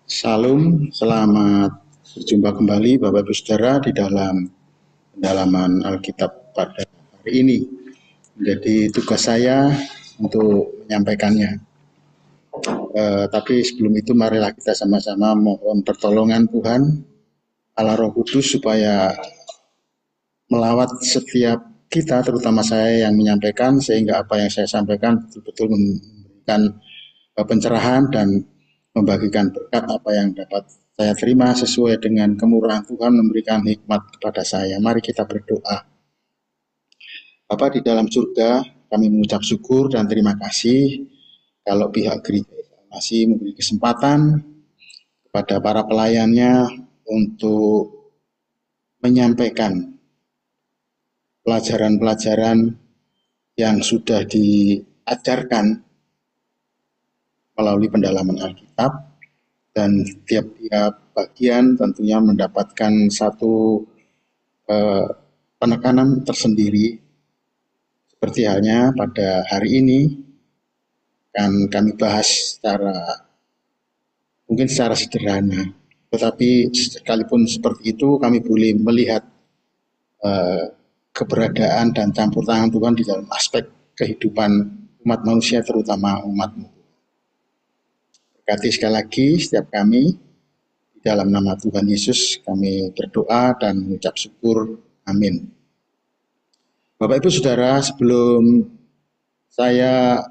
Salam, selamat berjumpa kembali Bapak Ibu Saudara di dalam pendalaman Alkitab pada hari ini. Jadi tugas saya untuk menyampaikannya. Tapi sebelum itu marilah kita sama-sama mohon pertolongan Tuhan, Allah Roh Kudus supaya melawat setiap kita, terutama saya yang menyampaikan, sehingga apa yang saya sampaikan betul-betul memberikan pencerahan dan membagikan berkat apa yang dapat saya terima sesuai dengan kemurahan Tuhan memberikan hikmat kepada saya. Mari kita berdoa. Bapa di dalam surga, kami mengucap syukur dan terima kasih kalau pihak gereja masih memberi kesempatan kepada para pelayannya untuk menyampaikan pelajaran-pelajaran yang sudah diajarkan melalui pendalaman Alkitab, dan tiap-tiap bagian tentunya mendapatkan satu penekanan tersendiri. Seperti halnya pada hari ini kan kami bahas mungkin secara sederhana, tetapi sekalipun seperti itu kami boleh melihat keberadaan dan campur tangan Tuhan di dalam aspek kehidupan umat manusia, terutama umat-Mu. Berkati sekali lagi setiap kami, di dalam nama Tuhan Yesus kami berdoa dan mengucap syukur. Amin. Bapak Ibu Saudara, sebelum saya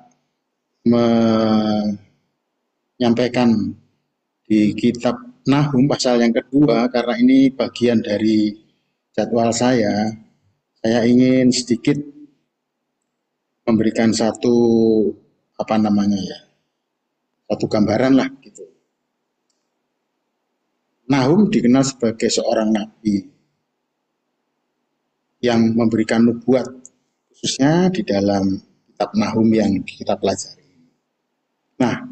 menyampaikan di kitab Nahum pasal yang kedua, karena ini bagian dari jadwal saya ingin sedikit memberikan satu gambaran lah gitu. Nahum dikenal sebagai seorang nabi yang memberikan nubuat, khususnya di dalam kitab Nahum yang kita pelajari. Nah,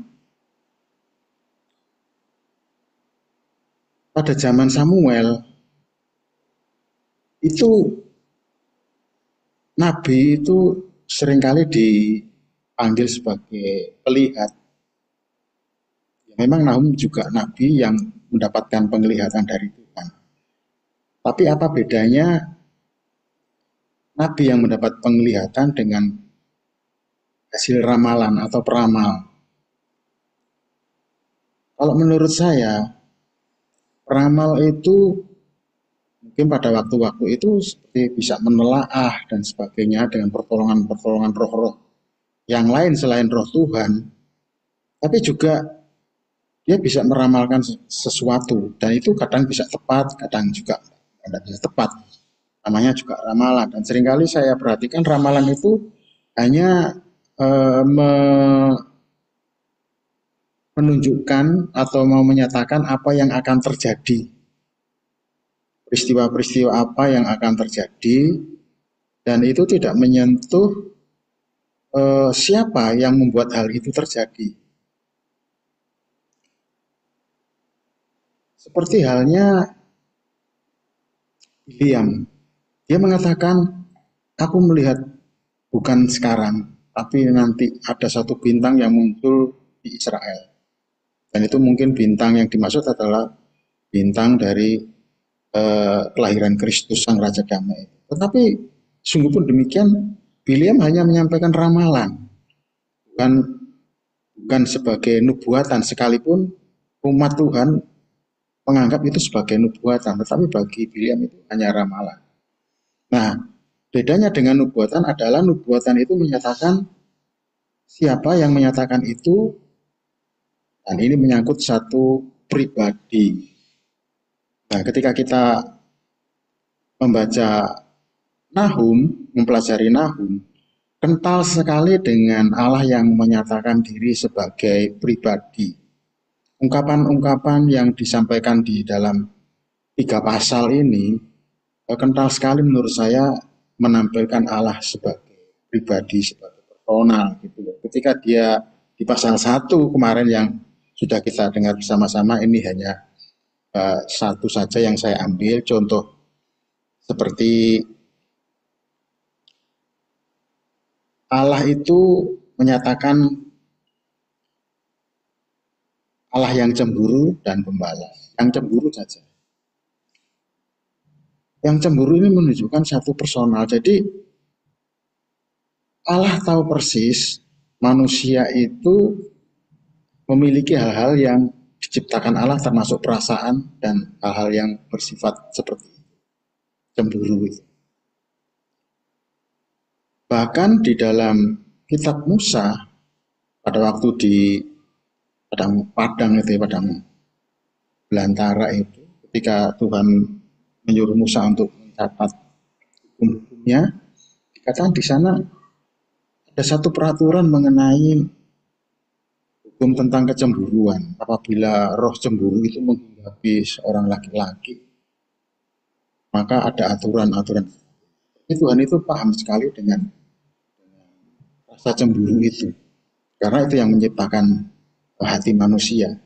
pada zaman Samuel itu nabi itu seringkali dipanggil sebagai pelihat. Memang Nahum juga nabi yang mendapatkan penglihatan dari Tuhan. Tapi apa bedanya nabi yang mendapat penglihatan dengan hasil ramalan atau peramal? Kalau menurut saya, peramal itu mungkin pada waktu-waktu itu seperti bisa menelaah dan sebagainya dengan pertolongan-pertolongan roh-roh yang lain selain roh Tuhan, tapi juga dia bisa meramalkan sesuatu, dan itu kadang bisa tepat, kadang juga tidak bisa tepat. Namanya juga ramalan, dan seringkali saya perhatikan ramalan itu hanya menunjukkan atau mau menyatakan apa yang akan terjadi, peristiwa-peristiwa apa yang akan terjadi, dan itu tidak menyentuh siapa yang membuat hal itu terjadi. Seperti halnya William, dia mengatakan, aku melihat bukan sekarang, tapi nanti ada satu bintang yang muncul di Israel. Dan itu mungkin bintang yang dimaksud adalah bintang dari kelahiran Kristus Sang Raja Damai. Tetapi sungguh pun demikian, William hanya menyampaikan ramalan, bukan sebagai nubuatan, sekalipun umat Tuhan menganggap itu sebagai nubuatan, tetapi bagi William itu hanya ramalan. Nah, bedanya dengan nubuatan adalah nubuatan itu menyatakan siapa yang menyatakan itu, dan ini menyangkut satu pribadi. Nah, ketika kita membaca Nahum, mempelajari Nahum, kental sekali dengan Allah yang menyatakan diri sebagai pribadi. Ungkapan-ungkapan yang disampaikan di dalam 3 pasal ini kental sekali menurut saya menampilkan Allah sebagai pribadi, sebagai personal gitu. Ketika dia di pasal 1 kemarin yang sudah kita dengar bersama-sama, ini hanya satu saja yang saya ambil contoh, seperti Allah itu menyatakan Allah yang cemburu dan pembalas. Yang cemburu saja. Yang cemburu ini menunjukkan satu personal. Jadi Allah tahu persis manusia itu memiliki hal-hal yang diciptakan Allah termasuk perasaan dan hal-hal yang bersifat seperti cemburu itu. Bahkan di dalam kitab Musa pada waktu di padang itu, padang belantara itu, ketika Tuhan menyuruh Musa untuk mencatat hukum-hukumnya, dikatakan di sana ada satu peraturan mengenai hukum tentang kecemburuan. Apabila roh cemburu itu menghinggapi seorang laki-laki, maka ada aturan-aturan. Tuhan itu paham sekali dengan rasa cemburu itu, karena itu yang menciptakan hati manusia.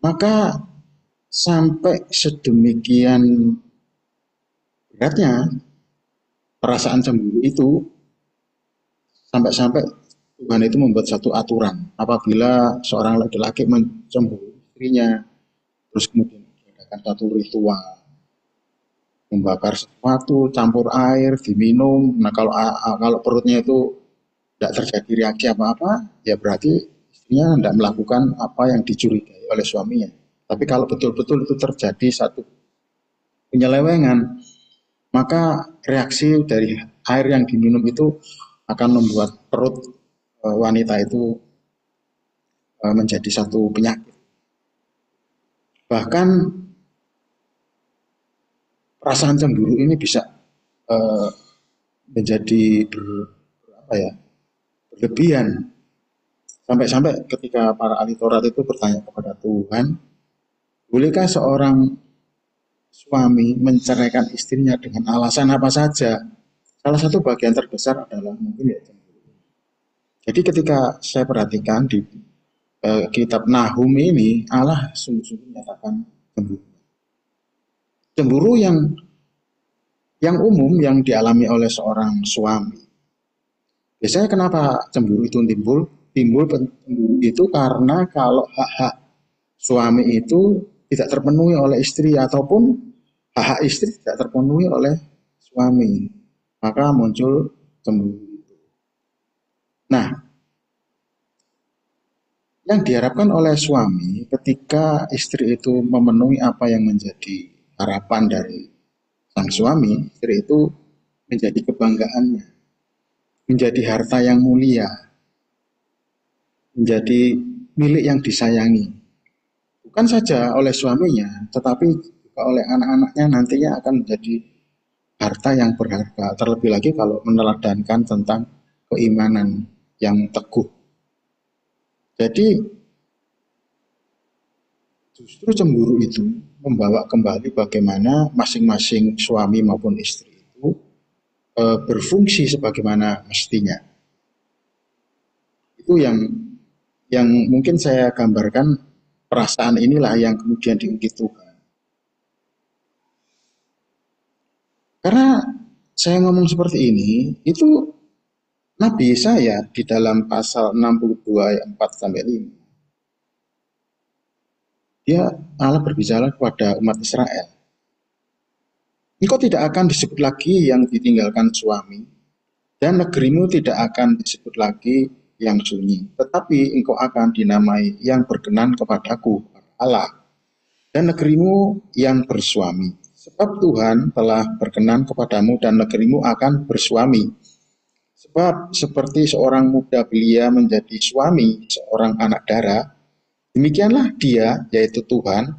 Maka sampai sedemikian beratnya perasaan cemburu itu, sampai-sampai Tuhan itu membuat satu aturan. Apabila seorang laki-laki mencemburu istrinya, terus kemudian diadakan satu ritual, membakar sesuatu, campur air, diminum. Nah kalau perutnya itu tidak terjadi reaksi apa-apa, ya berarti istrinya tidak melakukan apa yang dicurigai oleh suaminya. Tapi kalau betul-betul itu terjadi satu penyelewengan, maka reaksi dari air yang diminum itu akan membuat perut wanita itu menjadi satu penyakit. Bahkan perasaan cemburu ini bisa menjadi berlebihan. Sampai-sampai ketika para ahli Taurat itu bertanya kepada Tuhan, bolehkah seorang suami menceraikan istrinya dengan alasan apa saja? Salah satu bagian terbesar adalah mungkin ya cemburu. Jadi ketika saya perhatikan di kitab Nahum ini, Allah sungguh-sungguh menyatakan cemburu. Cemburu yang umum yang dialami oleh seorang suami. Biasanya kenapa cemburu itu timbul? Timbul cemburu itu karena kalau hak-hak suami itu tidak terpenuhi oleh istri ataupun hak-hak istri tidak terpenuhi oleh suami, maka muncul cemburu. Nah, yang diharapkan oleh suami ketika istri itu memenuhi apa yang menjadi harapan dari sang suami, istri itu menjadi kebanggaannya, menjadi harta yang mulia, menjadi milik yang disayangi. Bukan saja oleh suaminya, tetapi juga oleh anak-anaknya nantinya akan menjadi harta yang berharga. Terlebih lagi kalau meneladankan tentang keimanan yang teguh. Jadi justru cemburu itu membawa kembali bagaimana masing-masing suami maupun istri itu berfungsi sebagaimana mestinya. Itu yang mungkin saya gambarkan, perasaan inilah yang kemudian diungkit Tuhan. Karena saya ngomong seperti ini, itu Nabi Yesaya di dalam pasal 62 ayat 4 sampai 5. Dia Allah berbicara kepada umat Israel. Engkau tidak akan disebut lagi yang ditinggalkan suami, dan negerimu tidak akan disebut lagi yang sunyi, tetapi engkau akan dinamai yang berkenan kepadaku, Allah, dan negerimu yang bersuami. Sebab Tuhan telah berkenan kepadamu dan negerimu akan bersuami. Sebab seperti seorang muda belia menjadi suami seorang anak dara, demikianlah dia, yaitu Tuhan,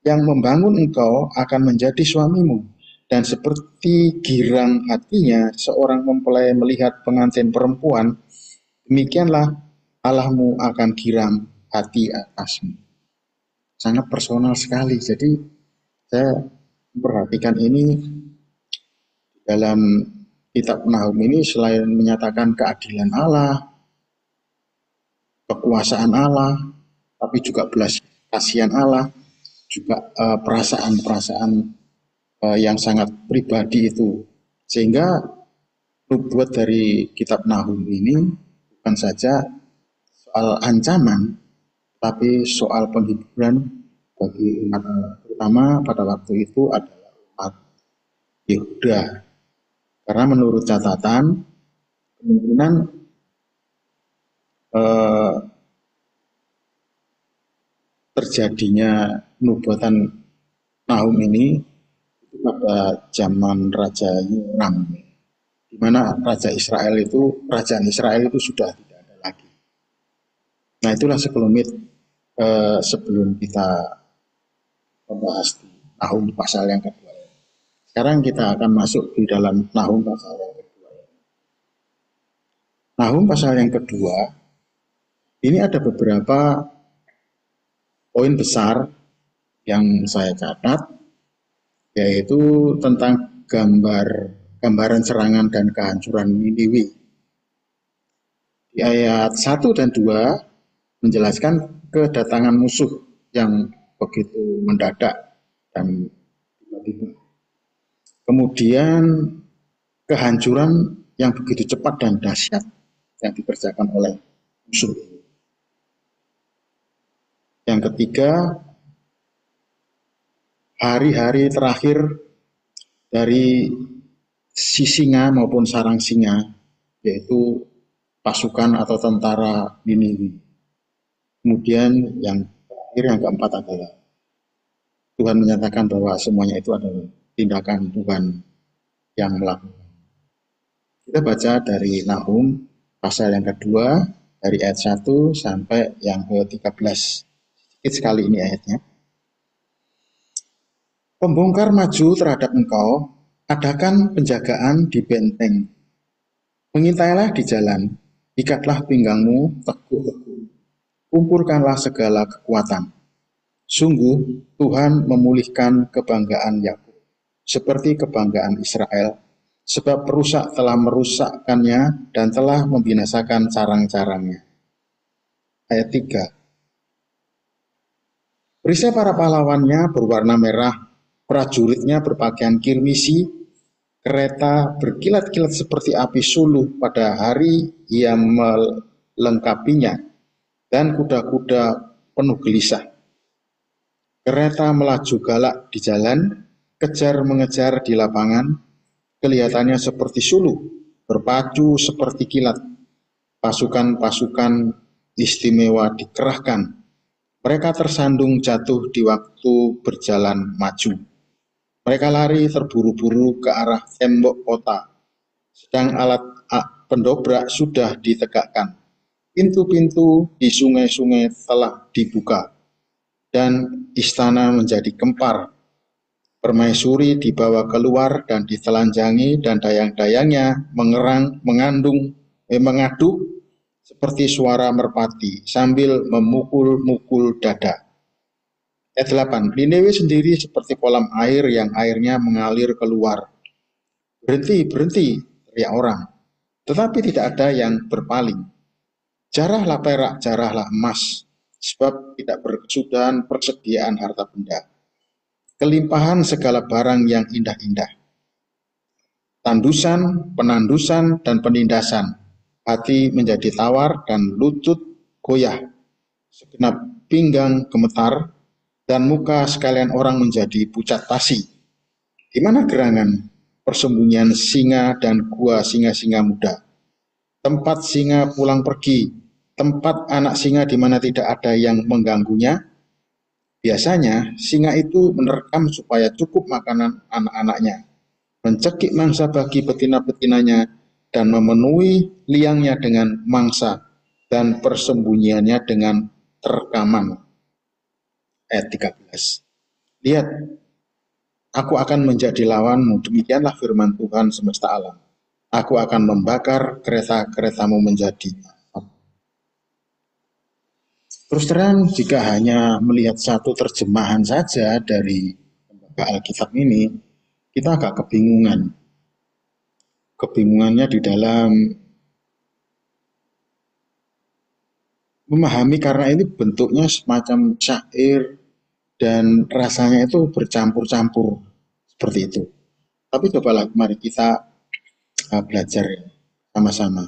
yang membangun engkau akan menjadi suamimu. Dan seperti girang hatinya seorang mempelai melihat pengantin perempuan, demikianlah Allahmu akan giram hati atasmu. Sangat personal sekali. Jadi saya memperhatikan ini dalam kitab Nahum ini, selain menyatakan keadilan Allah, kekuasaan Allah, tapi juga belas kasihan Allah, juga perasaan-perasaan yang sangat pribadi itu. Sehingga nubuat dari kitab Nahum ini bukan saja soal ancaman, tapi soal penghiburan bagi umat, terutama pada waktu itu adalah umat Yehuda. Karena menurut catatan, kemungkinan eh, terjadinya nubuatan Nahum ini itu pada zaman Raja Yoram, di mana kerajaan Israel itu sudah tidak ada lagi. Nah, itulah sekelumit sebelum kita membahas di Nahum pasal yang kedua. Sekarang kita akan masuk di dalam Nahum pasal yang kedua. Nahum pasal yang kedua, ini ada beberapa poin besar yang saya catat, yaitu tentang gambaran serangan dan kehancuran Niniwi. Di ayat 1 dan 2 menjelaskan kedatangan musuh yang begitu mendadak dan tiba-tiba. Kemudian kehancuran yang begitu cepat dan dahsyat yang dikerjakan oleh musuh. Yang ketiga, hari-hari terakhir dari si singa maupun sarang singa, yaitu pasukan atau tentara Niniwi. Kemudian yang terakhir, yang keempat adalah Tuhan menyatakan bahwa semuanya itu adalah tindakan Tuhan yang melakukan. Kita baca dari Nahum pasal yang kedua, dari ayat 1 sampai yang ke-13. Sedikit sekali ini ayatnya. Pembongkar maju terhadap engkau, adakan penjagaan di benteng. Mengintailah di jalan, ikatlah pinggangmu teguh-teguh. Kumpulkanlah segala kekuatan. Sungguh Tuhan memulihkan kebanggaan Yakub, seperti kebanggaan Israel, sebab perusak telah merusakkannya dan telah membinasakan carang-carangnya. Ayat 3. Perisai para pahlawannya berwarna merah, prajuritnya berpakaian kirmisi, kereta berkilat-kilat seperti api suluh pada hari yang melengkapinya, dan kuda-kuda penuh gelisah. Kereta melaju galak di jalan, kejar-mengejar di lapangan, kelihatannya seperti suluh, berpacu seperti kilat. Pasukan-pasukan istimewa dikerahkan. Mereka tersandung jatuh di waktu berjalan maju. Mereka lari terburu-buru ke arah tembok kota. Sedang alat pendobrak sudah ditegakkan. Pintu-pintu di sungai-sungai telah dibuka. Dan istana menjadi gempar. Permaisuri dibawa keluar dan ditelanjangi, dan dayang-dayangnya mengaduk seperti suara merpati sambil memukul-mukul dada. Ayat 8. Niniwi sendiri seperti kolam air yang airnya mengalir keluar. Berhenti, berhenti, teriak orang. Tetapi tidak ada yang berpaling. Jarahlah perak, jarahlah emas, sebab tidak berkesudahan persediaan harta benda. Kelimpahan segala barang yang indah-indah. Tandusan, penandusan, dan penindasan. Hati menjadi tawar dan lutut goyah. Segenap pinggang gemetar dan muka sekalian orang menjadi pucat pasi. Di mana gerangan persembunyian singa dan gua singa-singa muda? Tempat singa pulang pergi, tempat anak singa di mana tidak ada yang mengganggunya. Biasanya singa itu menerkam supaya cukup makanan anak-anaknya, mencekik mangsa bagi betina-betinanya, dan memenuhi liangnya dengan mangsa dan persembunyiannya dengan terkaman. Ayat 13. Lihat, aku akan menjadi lawanmu, demikianlah firman Tuhan semesta alam. Aku akan membakar kereta-keretamu menjadi asap. Terus terang, jika hanya melihat satu terjemahan saja dari Alkitab ini, kita agak kebingungan. Kebingungannya di dalam memahami, karena ini bentuknya semacam syair dan rasanya itu bercampur-campur seperti itu. Tapi cobalah mari kita belajar sama-sama.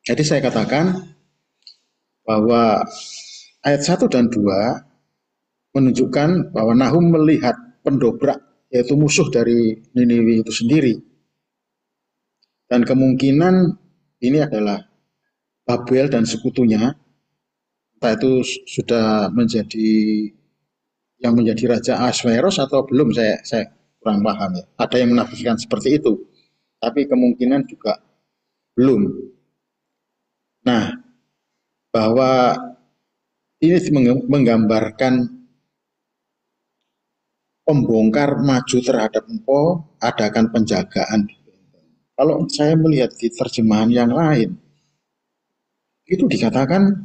Jadi saya katakan bahwa ayat 1 dan 2 menunjukkan bahwa Nahum melihat pendobrak, yaitu musuh dari Niniwi itu sendiri. Dan kemungkinan ini adalah Babel dan sekutunya, entah itu sudah menjadi yang menjadi Raja Ahasveros atau belum, saya kurang paham ya. Ada yang menafsirkan seperti itu, tapi kemungkinan juga belum. Nah, bahwa ini menggambarkan pembongkar maju terhadap engkau, adakan penjagaan. Kalau saya melihat di terjemahan yang lain, itu dikatakan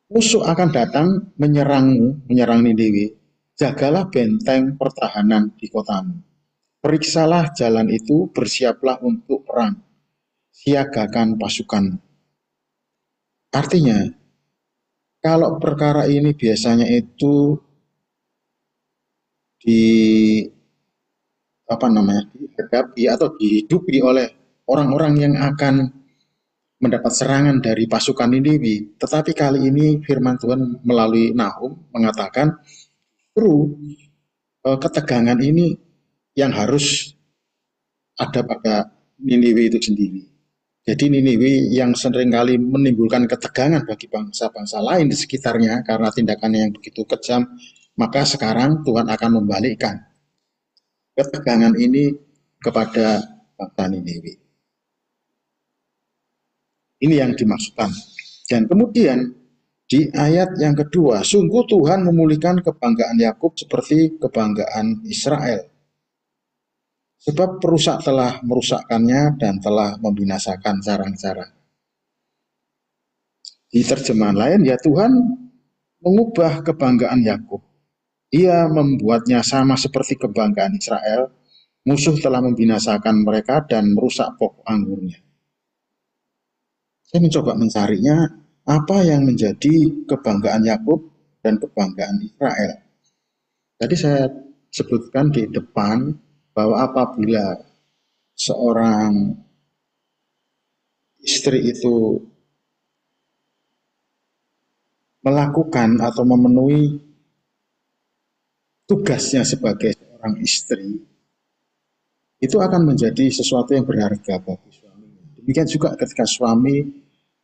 musuh akan datang menyerangmu, menyerang Niniwi. Jagalah benteng pertahanan di kotamu. Periksalah jalan itu, bersiaplah untuk perang. Siagakan pasukan. Artinya, kalau perkara ini biasanya itu dihadapi atau dihidupi oleh orang-orang yang akan mendapat serangan dari pasukan Niniwi. Tetapi kali ini firman Tuhan melalui Nahum mengatakan, ketegangan ini yang harus ada pada Niniwi itu sendiri. Jadi Niniwi yang seringkali menimbulkan ketegangan bagi bangsa-bangsa lain di sekitarnya karena tindakannya yang begitu kejam, maka sekarang Tuhan akan membalikkan ketegangan ini kepada bangsa Niniwi. Ini yang dimaksudkan. Dan kemudian di ayat yang kedua, sungguh Tuhan memulihkan kebanggaan Yakub seperti kebanggaan Israel. Sebab perusak telah merusakkannya dan telah membinasakan sarang-sarang. Di terjemahan lain, ya Tuhan mengubah kebanggaan Yakub. Ia membuatnya sama seperti kebanggaan Israel. Musuh telah membinasakan mereka dan merusak pokok anggurnya. Saya mencoba mencarinya, apa yang menjadi kebanggaan Yakub dan kebanggaan Israel. Tadi saya sebutkan di depan bahwa apabila seorang istri itu melakukan atau memenuhi tugasnya sebagai seorang istri, itu akan menjadi sesuatu yang berharga bagi suaminya. Demikian juga ketika suami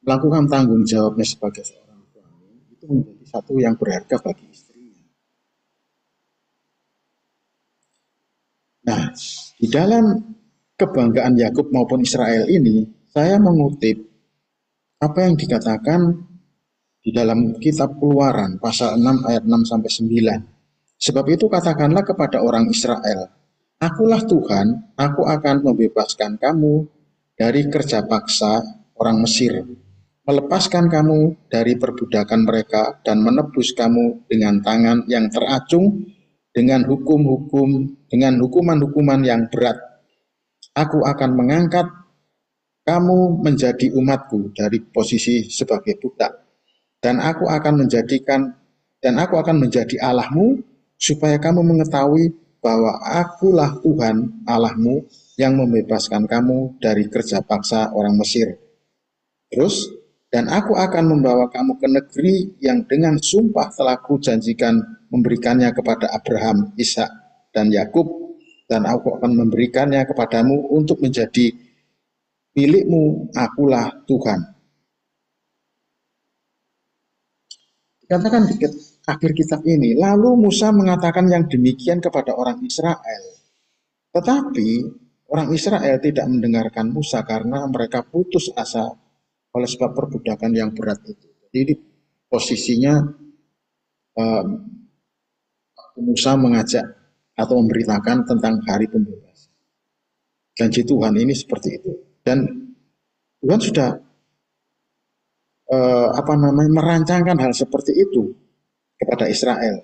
melakukan tanggung jawabnya sebagai seorang suami, itu menjadi satu yang berharga bagi istrinya. Nah, di dalam kebanggaan Yakub maupun Israel ini, saya mengutip apa yang dikatakan di dalam kitab Keluaran pasal 6 ayat 6 sampai 9. Sebab itu katakanlah kepada orang Israel, akulah Tuhan, aku akan membebaskan kamu dari kerja paksa orang Mesir, melepaskan kamu dari perbudakan mereka dan menebus kamu dengan tangan yang teracung, dengan hukuman-hukuman yang berat. Aku akan mengangkat kamu menjadi umatku dari posisi sebagai budak, dan aku akan menjadi Allahmu, supaya kamu mengetahui bahwa akulah Tuhan Allahmu yang membebaskan kamu dari kerja paksa orang Mesir. Terus, dan aku akan membawa kamu ke negeri yang dengan sumpah telah kujanjikan memberikannya kepada Abraham, Ishak, dan Yakub, dan aku akan memberikannya kepadamu untuk menjadi milikmu, akulah Tuhan. Dikatakan di akhir kitab ini, lalu Musa mengatakan yang demikian kepada orang Israel. Tetapi orang Israel tidak mendengarkan Musa karena mereka putus asa oleh sebab perbudakan yang berat itu. Jadi posisinya Musa mengajak atau memberitakan tentang hari pembebasan. Janji Tuhan ini seperti itu. Dan Tuhan sudah merancangkan hal seperti itu kepada Israel.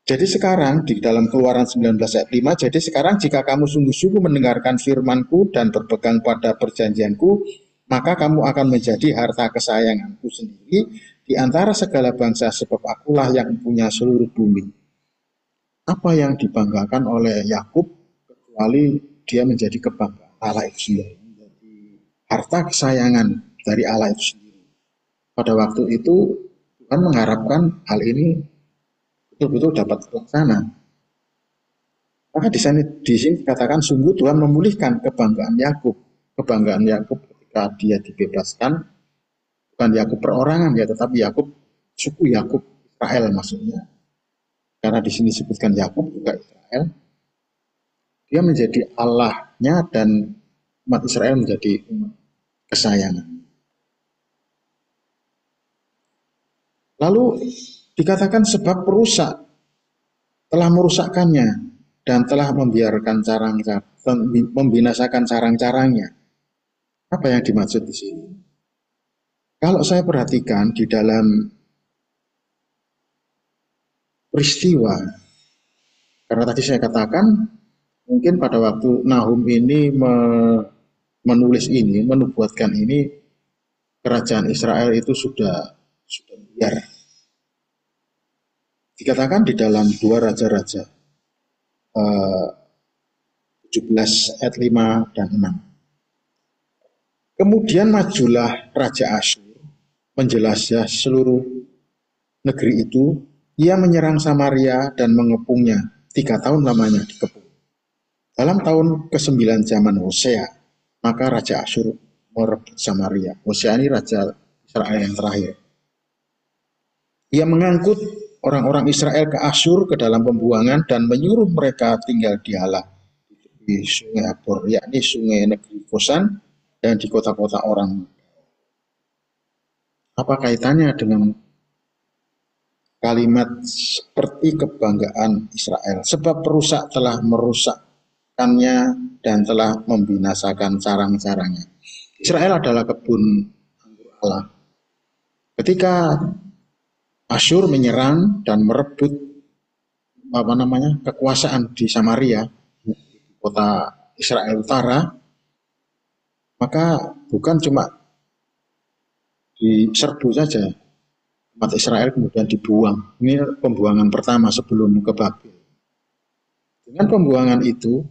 Jadi sekarang di dalam Keluaran 19 ayat 5, jadi sekarang jika kamu sungguh-sungguh mendengarkan firman-Ku dan berpegang pada perjanjian-Ku, maka kamu akan menjadi harta kesayangan-Ku sendiri di antara segala bangsa, sebab akulah yang punya seluruh bumi. Apa yang dibanggakan oleh Yakub kecuali dia menjadi kebanggaan Allah itu sendiri, menjadi harta kesayangan dari Allah itu sendiri. Pada waktu itu Tuhan mengharapkan hal ini betul-betul dapat terlaksana. Maka di sini dikatakan sungguh Tuhan memulihkan kebanggaan Yakub. Kebanggaan Yakub ketika dia dibebaskan, bukan Yakub perorangan ya, tetapi Yakub, suku Yakub Israel maksudnya. Karena di sini disebutkan Yakub juga Israel. Dia menjadi Allahnya dan umat Israel menjadi umat kesayangan. Lalu dikatakan sebab perusak telah merusakkannya dan telah membiarkan membinasakan carang-carangnya. Apa yang dimaksud di sini? Kalau saya perhatikan di dalam peristiwa, karena tadi saya katakan mungkin pada waktu Nahum ini menulis ini, menubuatkan ini, kerajaan Israel itu sudah biar. Dikatakan di dalam 2 Raja-Raja 17 ayat 5 dan 6. Kemudian majulah Raja Asyur menjelasah seluruh negeri itu. Ia menyerang Samaria dan mengepungnya. 3 tahun lamanya dikepung. Dalam tahun ke-9 zaman Hosea, maka Raja Asyur merebut Samaria. Hosea ini Raja Israel yang terakhir. Ia mengangkut orang-orang Israel ke Asyur ke dalam pembuangan dan menyuruh mereka tinggal di Halah di sungai Abor, yakni sungai negeri Kosan dan di kota-kota orang. Apa kaitannya dengan kalimat seperti kebanggaan Israel? Sebab perusak telah merusakkannya dan telah membinasakan carang-carangnya. Israel adalah kebun anggur Allah. Ketika Asyur menyerang dan merebut kekuasaan di Samaria, kota Israel Utara, maka bukan cuma diserbu saja umat Israel kemudian dibuang. Ini pembuangan pertama sebelum ke Babel. Dengan pembuangan itu,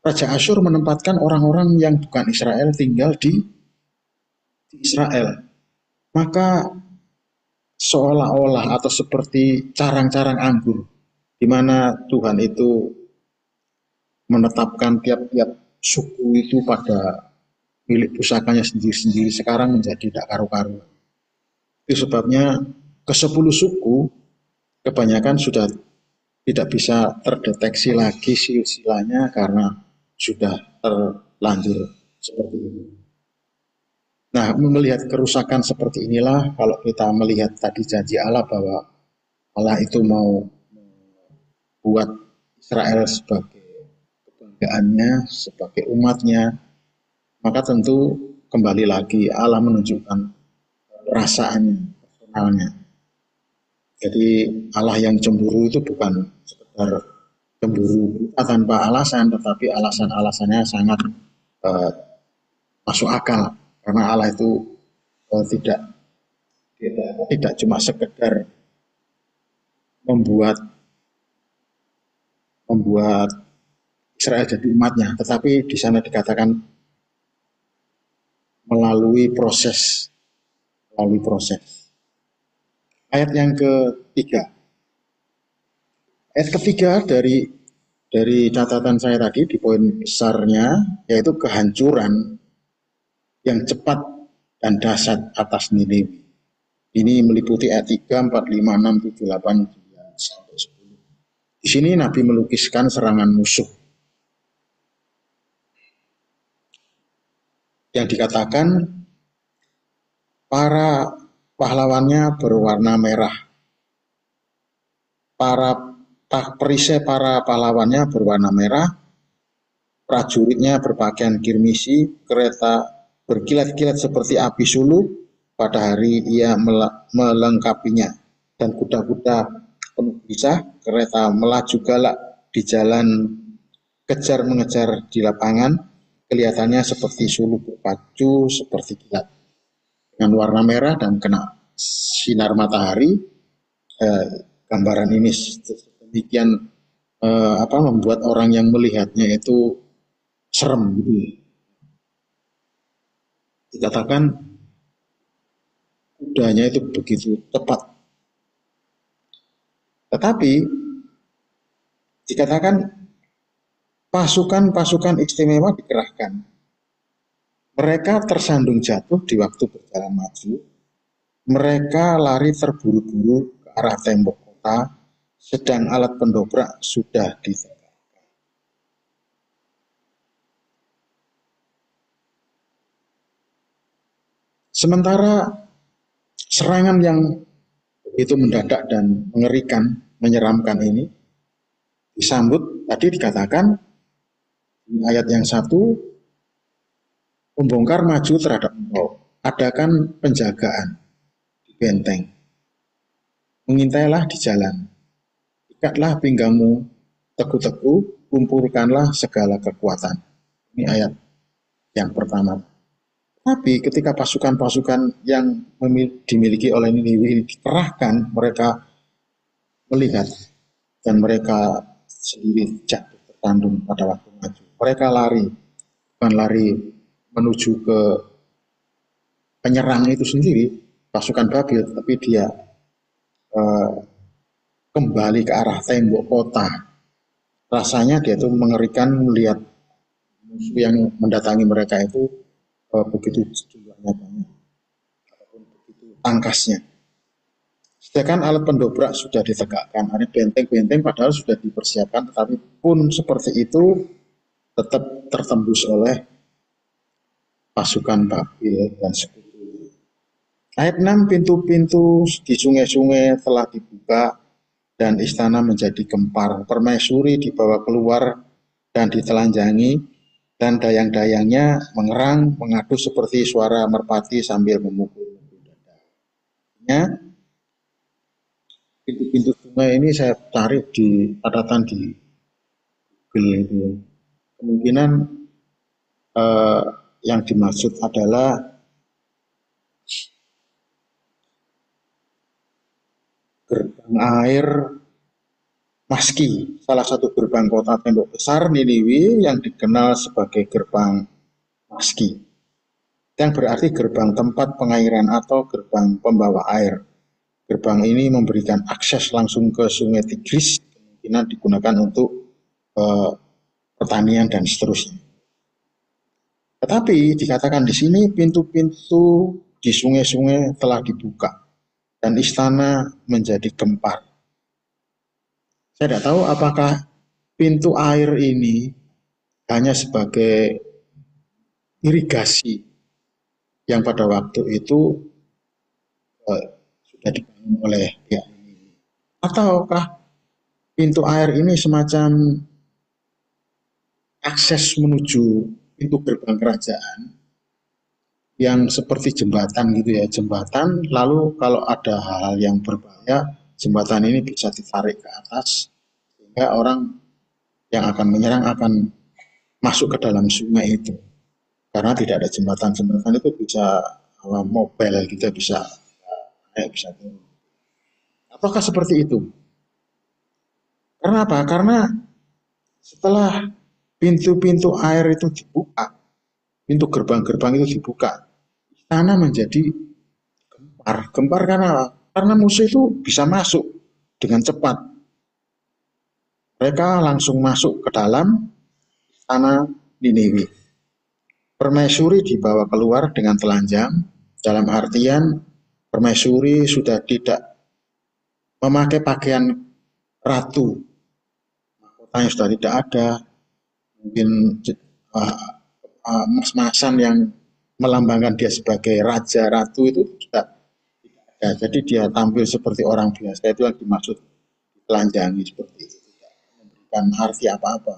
Raja Asyur menempatkan orang-orang yang bukan Israel tinggal di Israel. Maka seolah-olah atau seperti carang-carang anggur, di mana Tuhan itu menetapkan tiap-tiap suku itu pada milik pusakanya sendiri-sendiri, sekarang menjadi tidak karu-karuan. Itu sebabnya ke-10 suku kebanyakan sudah tidak bisa terdeteksi lagi silsilahnya karena sudah terlanjur seperti ini. Nah, melihat kerusakan seperti inilah, kalau kita melihat tadi janji Allah bahwa Allah itu mau buat Israel sebagai kebanggaannya, sebagai umatnya, maka tentu kembali lagi Allah menunjukkan perasaannya, personalnya. Jadi Allah yang cemburu itu bukan sekedar cemburu tanpa alasan, tetapi alasan-alasannya sangat masuk akal. Karena Allah itu tidak cuma sekedar membuat Israel jadi umatnya, tetapi di sana dikatakan melalui proses. Ayat yang ketiga. Ayat ketiga dari catatan saya tadi di poin besarnya, yaitu kehancuran yang cepat dan dahsyat atas Niniwe. Ini meliputi ayat 3, 4, 5, 6, 7, 8, 9, sampai 10. Di sini Nabi melukiskan serangan musuh yang dikatakan para pahlawannya berwarna merah. Perisai para pahlawannya berwarna merah, prajuritnya berpakaian kirmisi, kereta berkilat-kilat seperti api sulu, pada hari ia melengkapinya, dan kuda-kuda penuh bisa, kereta melaju galak di jalan, kejar mengejar di lapangan, kelihatannya seperti sulu berpacu, seperti kilat, dengan warna merah dan kena sinar matahari. Gambaran ini demikian membuat orang yang melihatnya itu serem gitu ya. Dikatakan kudanya itu begitu cepat. Tetapi dikatakan pasukan-pasukan istimewa dikerahkan. Mereka tersandung jatuh di waktu berjalan maju. Mereka lari terburu-buru ke arah tembok kota, sedang alat pendobrak sudah ditegakkan. Sementara serangan yang begitu mendadak dan mengerikan, menyeramkan ini disambut, tadi dikatakan di ayat yang satu, pembongkar maju terhadap engkau, adakan penjagaan di benteng, mengintailah di jalan, ikatlah pinggangmu teguh-teguh, kumpulkanlah segala kekuatan. Ini ayat yang pertama. Tapi ketika pasukan-pasukan yang dimiliki oleh Niniwi ini dikerahkan, mereka melihat dan mereka sendiri jatuh tertandung pada waktu maju. Mereka lari, bukan lari menuju ke penyerang itu sendiri, pasukan Babil, tapi dia kembali ke arah tembok kota. Rasanya dia itu mengerikan melihat musuh yang mendatangi mereka itu begitu jumlahnya banyak, ataupun begitu tangkasnya. Sedangkan alat pendobrak sudah ditegakkan, ada benteng-benteng padahal sudah dipersiapkan, tetapi pun seperti itu tetap tertembus oleh pasukan Babil dan sekutu. Ayat 6, pintu-pintu di sungai-sungai telah dibuka dan istana menjadi gempar. Permaisuri dibawa keluar dan ditelanjangi, dan dayang-dayangnya mengerang, mengadu seperti suara merpati sambil memukul dadanya. Pintu-pintu sungai ini saya cari di catatan di Google itu. Kemungkinan yang dimaksud adalah gerbang air Maski, salah satu gerbang kota tembok besar Niniwi yang dikenal sebagai gerbang Maski, yang berarti gerbang tempat pengairan atau gerbang pembawa air. Gerbang ini memberikan akses langsung ke sungai Tigris, kemungkinan digunakan untuk pertanian dan seterusnya. Tetapi dikatakan di sini pintu-pintu di sungai-sungai telah dibuka dan istana menjadi gempar. Saya tidak tahu apakah pintu air ini hanya sebagai irigasi yang pada waktu itu sudah dibangun oleh pihak ini, ataukah pintu air ini semacam akses menuju pintu gerbang kerajaan yang seperti jembatan gitu ya, jembatan, lalu kalau ada hal-hal yang berbahaya, jembatan ini bisa ditarik ke atas sehingga orang yang akan menyerang akan masuk ke dalam sungai itu. Karena tidak ada jembatan itu bisa mobile gitu, bisa naik, bisa turun. Apakah seperti itu? Karena apa? Karena setelah pintu-pintu air itu dibuka, pintu gerbang-gerbang itu dibuka, istana menjadi gempar. Gempar karena apa? Karena musuh itu bisa masuk dengan cepat. Mereka langsung masuk ke dalam istana Niniwi. Permaisuri dibawa keluar dengan telanjang, dalam artian permaisuri sudah tidak memakai pakaian ratu, mahkotanya sudah tidak ada, mungkin mas-masan yang melambangkan dia sebagai raja ratu itu tidak ada. Jadi dia tampil seperti orang biasa, itu yang dimaksud telanjangi seperti itu, tidak memberikan arti apa-apa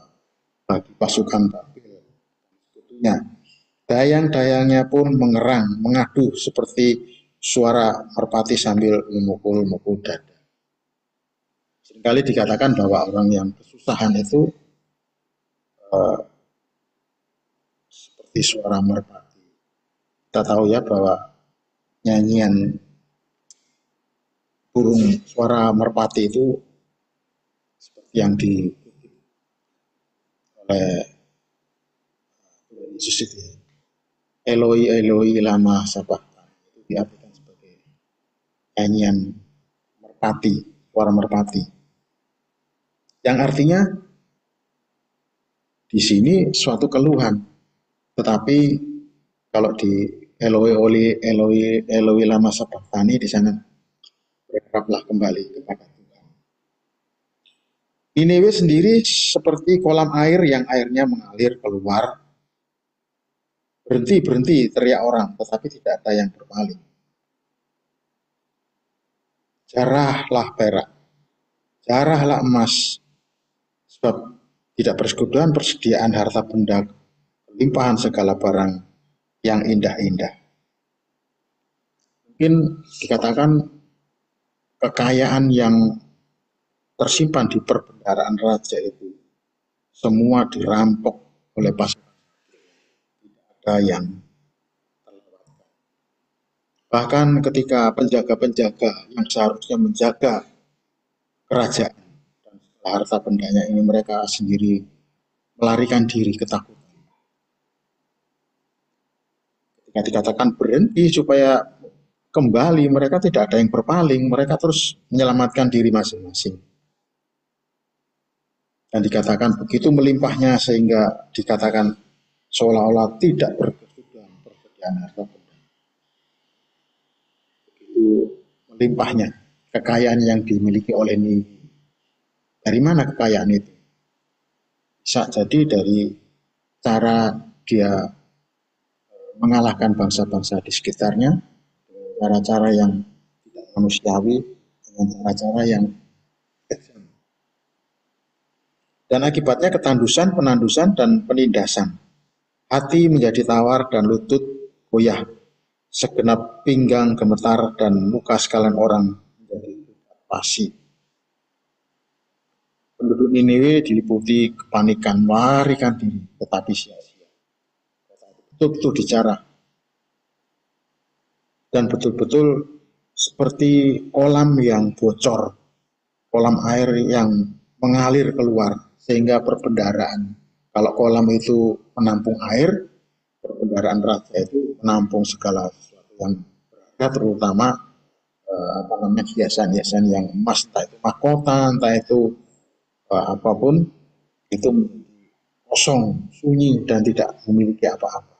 bagi pasukan Babil. Sebetulnya dayang-dayangnya pun mengerang, mengadu seperti suara merpati sambil memukul-mukul dada. Seringkali dikatakan bahwa orang yang kesusahan itu seperti suara merpati. Kita tahu ya bahwa nyanyian burung suara merpati itu seperti yang dikutip oleh Yesus itu ya. Eloi Eloi lama sabachthani itu diartikan sebagai nyanyian merpati, suara merpati. Yang artinya di sini suatu keluhan. Tetapi kalau di Eloi lama sabachthani di sana berharaplah kembali kepada Tuhan. Niniwe sendiri seperti kolam air yang airnya mengalir keluar. Berhenti, berhenti, teriak orang, tetapi tidak ada yang berpaling. Jarahlah perak, jarahlah emas, sebab tidak persekutuan persediaan harta benda, limpahan segala barang yang indah-indah. Mungkin dikatakan kekayaan yang tersimpan di perbendaharaan raja itu semua dirampok oleh pasukan. Tidak ada yang terlewatkan. Bahkan ketika penjaga-penjaga yang seharusnya menjaga kerajaan dan harta bendanya ini, mereka sendiri melarikan diri ketakutan. Ketika dikatakan berhenti supaya kembali, mereka tidak ada yang berpaling, mereka terus menyelamatkan diri masing-masing. Dan dikatakan begitu melimpahnya sehingga dikatakan seolah-olah tidak berkesudahan persediaan harta benda. Begitu melimpahnya kekayaan yang dimiliki oleh Niniwe. Dari mana kekayaan itu? Bisa jadi dari cara dia mengalahkan bangsa-bangsa di sekitarnya, cara-cara yang tidak manusiawi, dengan cara-cara yang kejam. Dan akibatnya ketandusan, penandusan, dan penindasan. Hati menjadi tawar dan lutut goyah. Segenap pinggang gemetar dan muka sekalian orang menjadi pasi. Penduduk Niniwe diliputi kepanikan, melarikan diri, tetapi sia-sia. Betul-betul dijarah. Dan betul-betul seperti kolam yang bocor, kolam air yang mengalir keluar, sehingga perbendaharaan. Kalau kolam itu menampung air, perbendaharaan raja itu menampung segala sesuatu yang berharga, terutama hiasan-hiasan yang emas, entah itu mahkota, entah itu apapun, itu kosong, sunyi, dan tidak memiliki apa-apa.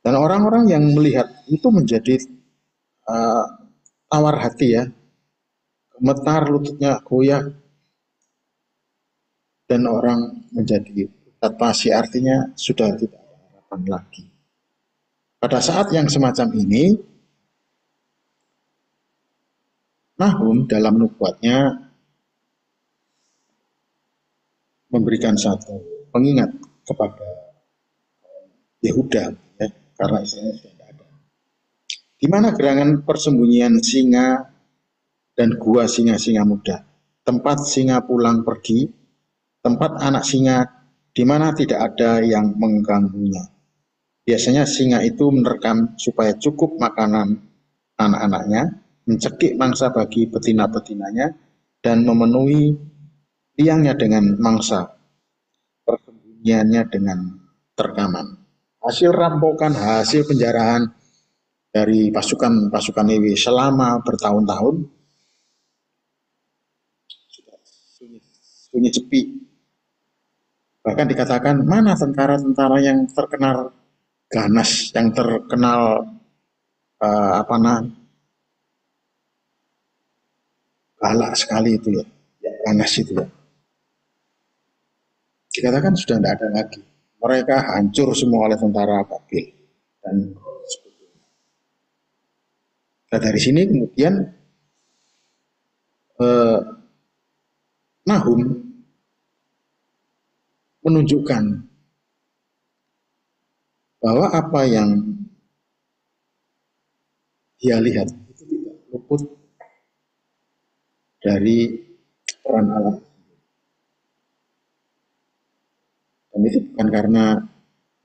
Dan orang-orang yang melihat itu menjadi tawar hati ya, gemetar, lututnya goyah, dan orang menjadi pasi, artinya sudah tidak ada harapan lagi. Pada saat yang semacam ini, Nahum dalam nubuatnya memberikan satu pengingat kepada Yehuda, ya, karena Israel sudah tidak ada. Di mana gerangan persembunyian singa dan gua singa-singa muda, tempat singa pulang pergi, tempat anak singa di mana tidak ada yang mengganggunya. Biasanya singa itu menerkam supaya cukup makanan anak-anaknya, mencekik mangsa bagi betina-betinanya, dan memenuhi liangnya dengan mangsa, persembunyiannya dengan terkaman. Hasil rampokan, hasil penjarahan dari pasukan-pasukan Niniwe selama bertahun-tahun, sunyi sepi. Bahkan dikatakan, mana tentara-tentara yang terkenal ganas, yang terkenal galak sekali itu ya, ganas itu ya. Dikatakan sudah tidak ada lagi. Mereka hancur semua oleh tentara Babil dan sebagainya. Nah dari sini kemudian Nahum menunjukkan bahwa apa yang dia lihat itu tidak luput dari peran Allah. Dan itu bukan karena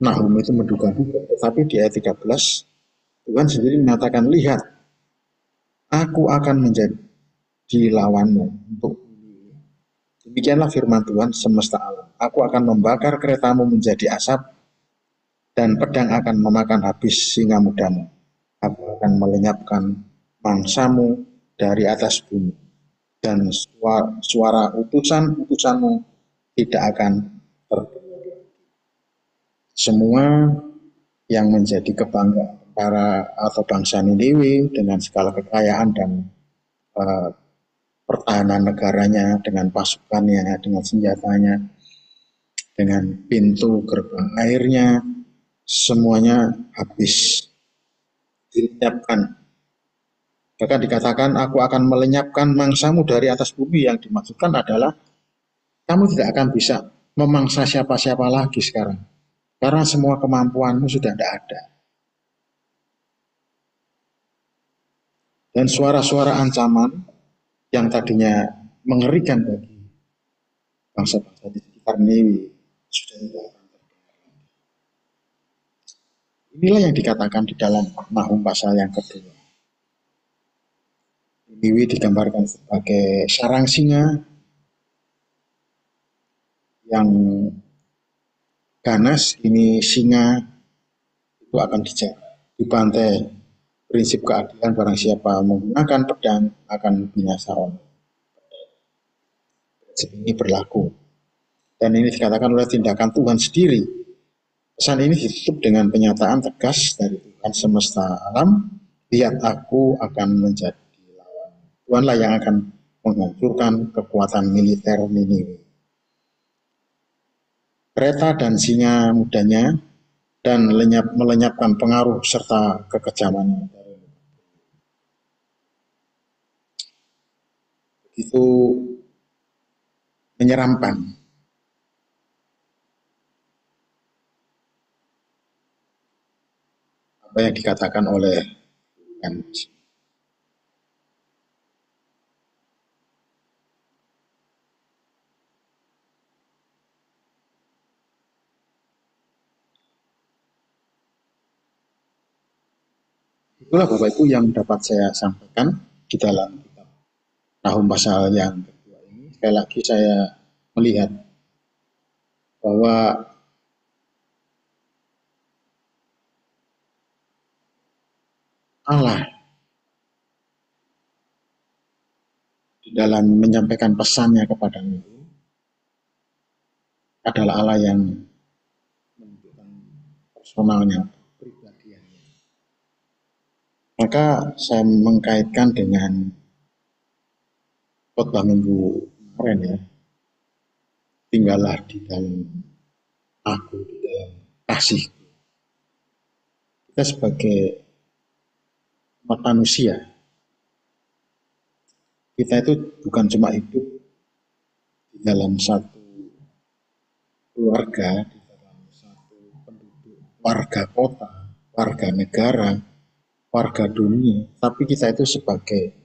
Nahum itu menduga-duga, tetapi di ayat 13 Tuhan sendiri mengatakan, lihat, aku akan menjadi lawanmu untuk Demikianlah firman Tuhan semesta alam. Aku akan membakar keretamu menjadi asap, dan pedang akan memakan habis singa mudamu. Aku akan melenyapkan mangsamu dari atas bumi, dan suara utusan-utusanmu tidak akan terdengar. Semua yang menjadi kebanggaan para atau bangsa Niniwe dengan segala kekayaan dan pertahanan negaranya, dengan pasukannya, dengan senjatanya, dengan pintu gerbang airnya, semuanya habis dilenyapkan. Bahkan dikatakan, aku akan melenyapkan mangsamu dari atas bumi. Yang dimaksudkan adalah kamu tidak akan bisa memangsa siapa-siapa lagi sekarang, karena semua kemampuanmu sudah tidak ada. Dan suara-suara ancaman yang tadinya mengerikan bagi bangsa-bangsa di sekitar Niwi sudah tidak akan terdengar. Inilah yang dikatakan di dalam Nahum pasal yang kedua. Niwi digambarkan sebagai sarang singa yang ganas. Ini singa itu akan dibantai. Prinsip keadilan, barang siapa menggunakan pedang akan binasa oleh. Prinsip ini berlaku. Dan ini dikatakan oleh tindakan Tuhan sendiri. Pesan ini ditutup dengan penyataan tegas dari Tuhan semesta alam. Lihat, aku akan menjadi lawan. Tuhanlah yang akan menghancurkan kekuatan militer Niniwe. Kereta dan singa mudanya, dan melenyapkan pengaruh serta kekejamannya. Itu menyeramkan. Apa yang dikatakan oleh Tuhan. Itulah Bapak Ibu yang dapat saya sampaikan di dalam kitab Nahum pasal yang kedua ini. Sekali lagi saya melihat bahwa Allah di dalam menyampaikan pesannya kepada Nuh adalah Allah yang menunjukkan personalnya, pribadiannya. Maka saya mengkaitkan dengan khotbah minggu kemarin ya. Tinggallah di dalam aku, di dalam kasihku. Kita sebagai manusia, kita itu bukan cuma hidup di dalam satu keluarga, di dalam satu penduduk, warga kota, warga negara, warga dunia, tapi kita itu sebagai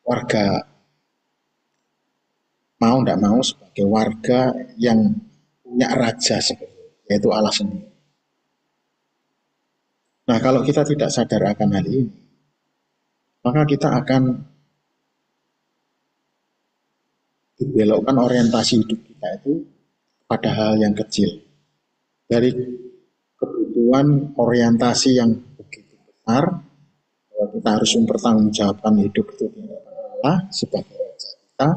warga, mau tidak mau, sebagai warga yang punya raja sebenarnya, yaitu Allah sendiri. Nah, kalau kita tidak sadar akan hal ini, maka kita akan dibelokkan orientasi hidup kita itu pada hal yang kecil. Dari kebutuhan orientasi yang begitu besar, bahwa kita harus mempertanggungjawabkan hidup itu kepada Allah sebagai raja kita,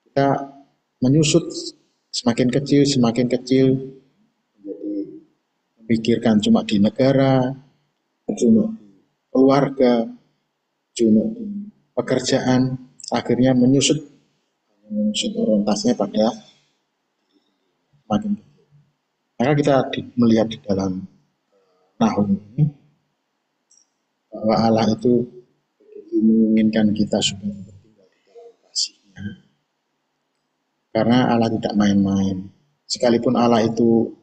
kita menyusut semakin kecil, menjadi memikirkan cuma di negara, cuma di keluarga, cuma di pekerjaan, akhirnya menyusut orientasinya pada semakin kecil. Maka kita melihat di dalam Nahum ini bahwa Allah itu begitu menginginkan kita supaya bertinggal di dalam kasih-Nya, karena Allah tidak main-main. Sekalipun Allah itu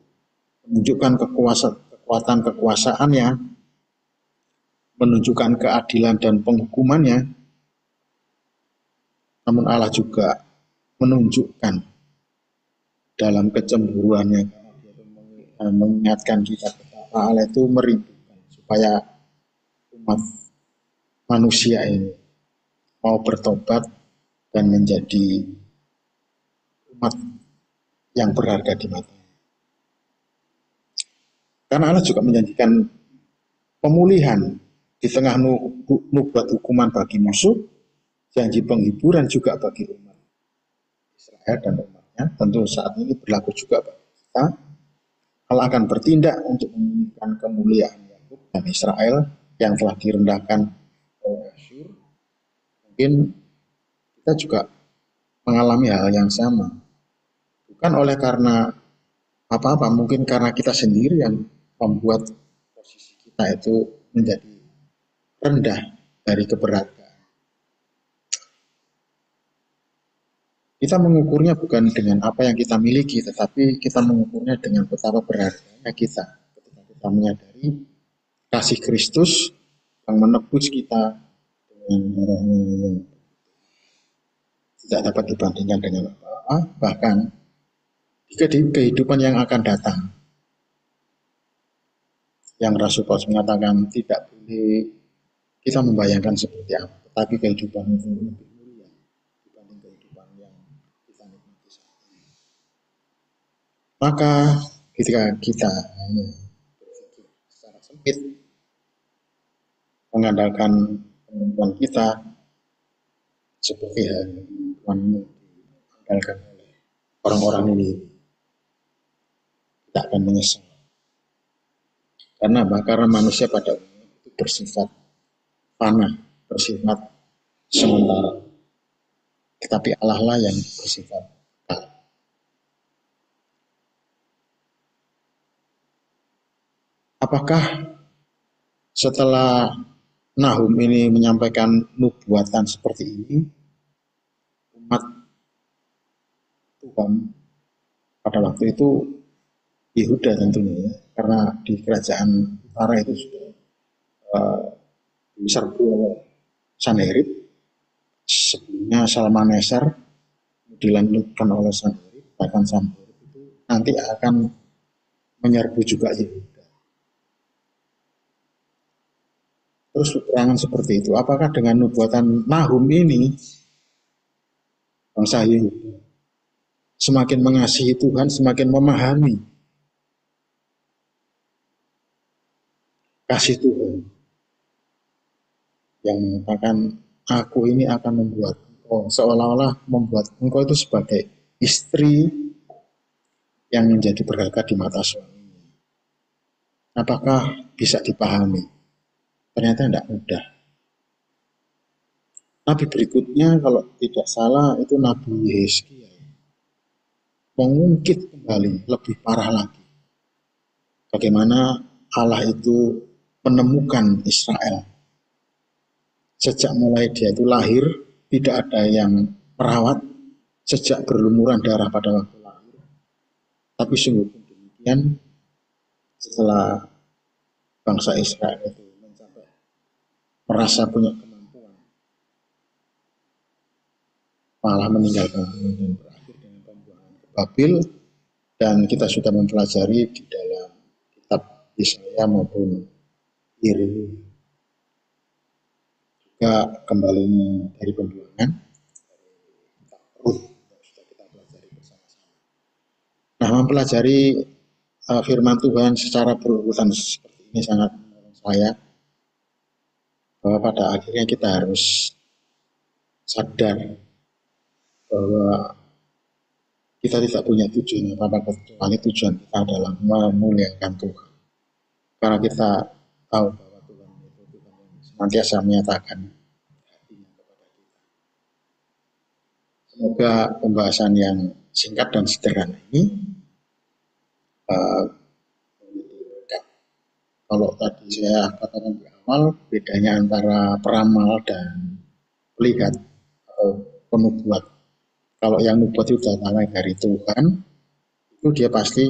menunjukkan kekuatan kekuasaannya, menunjukkan keadilan dan penghukumannya, namun Allah juga menunjukkan dalam kecemburuannya, mengingatkan kita betapa Allah itu merindukan supaya umat manusia ini mau bertobat dan menjadi umat yang berharga di mata. Karena Allah juga menjanjikan pemulihan di tengah nubuat hukuman bagi musuh, janji penghiburan juga bagi umat Israel dan umatnya. Tentu saat ini berlaku juga bagi kita. Allah akan bertindak untuk memulihkan kemuliaan Yakub dan Israel yang telah direndahkan oleh Asyur. Mungkin kita juga mengalami hal yang sama. Bukan oleh karena apa-apa, mungkin karena kita sendiri yang membuat posisi kita itu menjadi rendah dari keberhargaan. Kita mengukurnya bukan dengan apa yang kita miliki, tetapi kita mengukurnya dengan betapa berharganya kita. Ketika kita menyadari kasih Kristus yang menebus kita dengan darahnya yang tidak dapat dibandingkan dengan apa-apa, bahkan jika di kehidupan yang akan datang, yang Rasul Paulus mengatakan tidak boleh kita membayangkan seperti apa, tetapi kehidupan itu lebih mulia dibanding kehidupan yang kita nikmati saat ini. Maka ketika kita hanya berpikir secara sempit, mengandalkan kemampuan kita, seperti yang diandalkan oleh orang-orang ini, tidak akan menyesal. Karena apa? Karena manusia pada umumnya itu bersifat fana, bersifat sementara. Tetapi Allah lah yang bersifat kekal. Apakah setelah Nahum ini menyampaikan nubuatan seperti ini, umat Tuhan pada waktu itu Yehuda tentunya ya, karena di kerajaan utara itu sudah diserbu oleh Sanherib, sebelumnya Salmaneser, dilanjutkan oleh Sanherib, bahkan Sanherib itu nanti akan menyerbu juga Yehuda. Terus peperangan seperti itu, apakah dengan nubuatan Nahum ini bangsa Yehuda semakin mengasihi Tuhan, semakin memahami kasih Tuhan yang mengatakan aku ini akan membuat engkau, seolah-olah membuat engkau itu sebagai istri yang menjadi berharga di mata suaminya. Apakah bisa dipahami? Ternyata tidak mudah. Nabi berikutnya kalau tidak salah itu Nabi Yehezkiel, mengungkit kembali lebih parah lagi bagaimana Allah itu menemukan Israel. Sejak mulai dia itu lahir, tidak ada yang merawat, sejak berlumuran darah pada waktu lahir. Tapi sungguh pun demikian, setelah bangsa Israel itu mencapai merasa punya kemampuan, malah meninggalkan Tuhan dan berakhir dengan pembuangan ke Babil. Dan kita sudah mempelajari di dalam kitab Yesaya maupun Yeremia juga kembalinya dari pembuangan Rut yang sudah kita pelajari bersama-sama. Nah, mempelajari firman Tuhan secara berurutan seperti ini sangat menolong saya, bahwa pada akhirnya kita harus sadar bahwa kita tidak punya tujuan apa-apa kecuali tujuan kita adalah memuliakan Tuhan. Karena kita tahu bahwa Tuhan itu Tuhan yang senantiasa menyatakan hatinya kepada kita. Semoga pembahasan yang singkat dan sederhana ini kalau tadi saya katakan di awal, bedanya antara peramal dan pelihat atau penubuat. Kalau yang nubuat itu datangnya dari Tuhan, itu dia pasti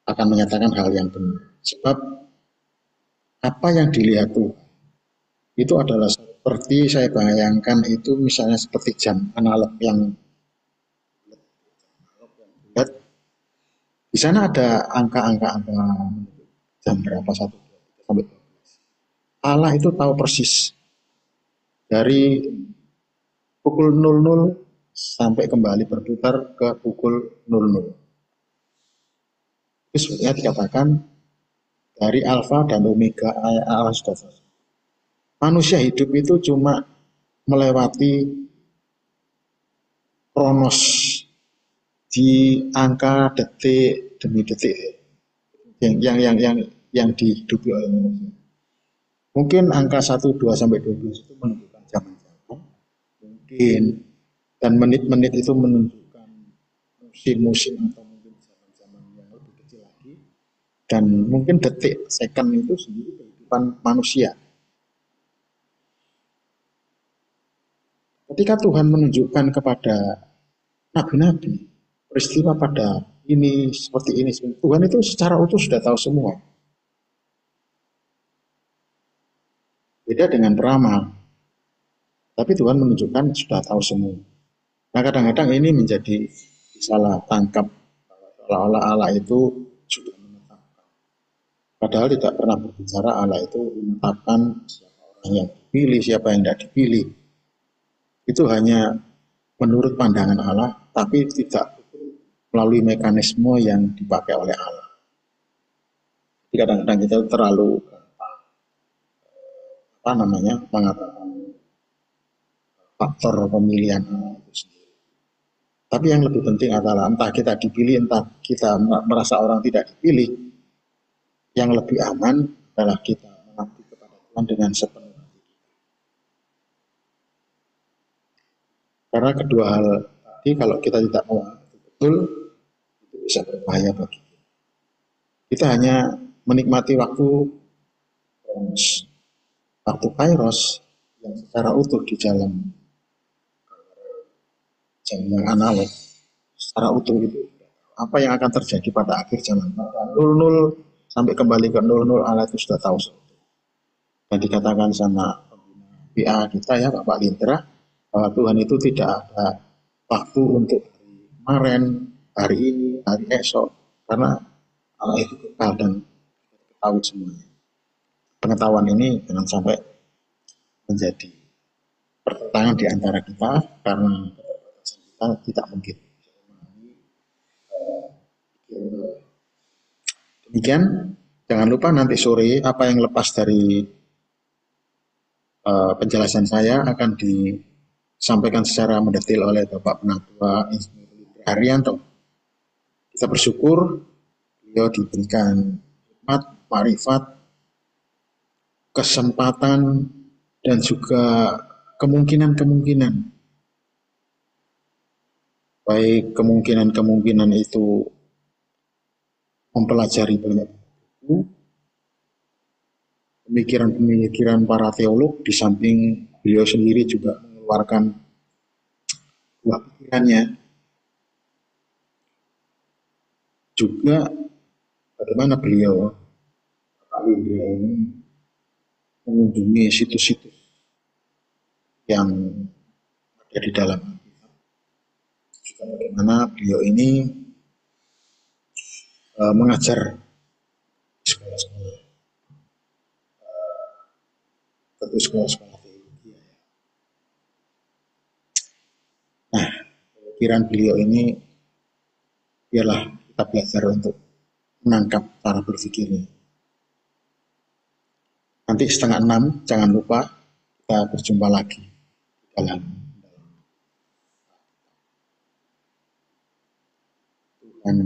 akan menyatakan hal yang benar. Sebab apa yang dilihat Tuhan itu adalah seperti saya bayangkan itu misalnya seperti jam analog yang bulat. Di sana ada angka-angka jam berapa, 1, 2, 3, sampai 12. Allah itu tahu persis dari pukul 00 sampai kembali berputar ke pukul 00. Itu sebenarnya dikatakan dari alfa dan omega Allah sudah selesai. Manusia hidup itu cuma melewati kronos di angka detik demi detik yang dihidupi oleh manusia. Mungkin angka 1, 2 sampai 12 itu menunjukkan zaman-zaman, mungkin, dan menit-menit itu menunjukkan musim-musim atau mungkin zaman-zaman yang lebih kecil lagi, dan mungkin detik, second itu sendiri kehidupan manusia. Ketika Tuhan menunjukkan kepada nabi-nabi peristiwa pada ini seperti ini, Tuhan itu secara utuh sudah tahu semua. Beda dengan peramal, tapi Tuhan menunjukkan sudah tahu semua. Nah, kadang-kadang ini menjadi salah tangkap, seolah-olah Allah itu sudah menetapkan. Padahal tidak pernah berbicara Allah itu menetapkan siapa orang yang dipilih, siapa yang tidak dipilih. Itu hanya menurut pandangan Allah, tapi tidak melalui mekanisme yang dipakai oleh Allah. Jadi kadang-kadang kita terlalu mengatakan faktor pemilihan Allah itu sendiri. Tapi yang lebih penting adalah entah kita dipilih, entah kita merasa orang tidak dipilih, yang lebih aman adalah kita mengabdi kepada Tuhan dengan sepenuh hati. Karena kedua hal tadi kalau kita tidak mau betul, itu bisa berbahaya bagi kita. Kita hanya menikmati waktu kairos yang secara utuh di dalam jam yang analog, secara utuh itu. Apa yang akan terjadi pada akhir zaman? 00 sampai kembali ke 00, Allah itu sudah tahu. Dan dikatakan sama PA kita ya, Pak Lindra, bahwa Tuhan itu tidak ada waktu untuk hari kemarin, hari ini, hari esok, karena Allah itu kekal dan tahu semuanya. Pengetahuan ini jangan sampai menjadi pertentangan di antara kita, karena kita tidak mungkin. Demikian, jangan lupa nanti sore apa yang lepas dari penjelasan saya akan disampaikan secara mendetail oleh Bapak Penatua Insinyur Haryanto. Kita bersyukur beliau diberikan hikmat, marifat, kesempatan, dan juga kemungkinan-kemungkinan. Baik kemungkinan-kemungkinan itu mempelajari banyak buku, pemikiran-pemikiran para teolog, di samping beliau sendiri juga mengeluarkan buah pikirannya. Juga bagaimana beliau, Pak Lindra ini, mengunjungi situs-situs yang ada di dalam Alkitab. Juga bagaimana beliau ini mengajar di sekolah-sekolah, tentu sekolah-sekolah teologi. Nah, pikiran beliau ini biarlah kita belajar untuk menangkap cara berpikirnya. Nanti 5:30 jangan lupa kita berjumpa lagi dalam Tuhan